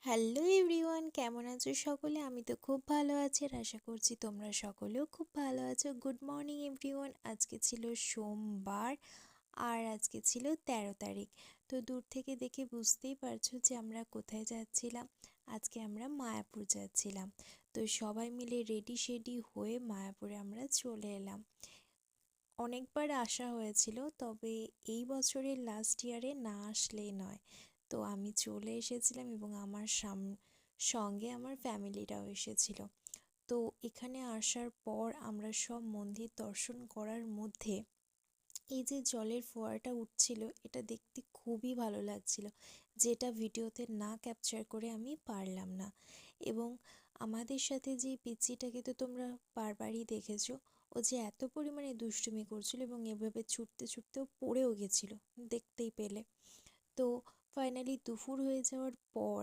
Hello everyone, কেমন আছো সকলে? আমি তো খুব ভালো আছি আর আশা করছি তোমরা সকলেও খুব ভালো আছো। Good morning everyone. আজকে ছিল সোমবার আর আজকে ছিল 13 তারিখ। তো দূর থেকে দেখে বুঝতেই পারছো যে আমরা কোথায় যাচ্ছিলাম। আজকে আমরা মায়াপুর যাচ্ছিলাম। তো সবাই মিলে রেডি শেডি হয়ে মায়াপুরে আমরা চলে এলাম। অনেকবার আসা হয়েছিল, তবে এই বছরের লাস্ট ইয়ারে না আসলেই নয়। তো আমি চলে এসেছিলাম এবং আমার সঙ্গে আমার ফ্যামিলিরাও এসেছিল। তো এখানে আসার পর আমরা সব মন্দির দর্শন করার মধ্যে এই যে জলের ফোয়ারাটা উঠছিল, এটা দেখতে খুবই ভালো লাগছিল, যেটা ভিডিওতে না ক্যাপচার করে আমি পারলাম না। এবং আমাদের সাথে যে পিচ্চিটাকে তো তোমরা বারবারই দেখেছো, ও যে এত পরিমাণে দুষ্টুমি করছিল এবং এভাবে ছুটতে ছুটতেও পড়েও গেছিল, দেখতেই পেলে। তো ফাইনালি দুপুর হয়ে যাওয়ার পর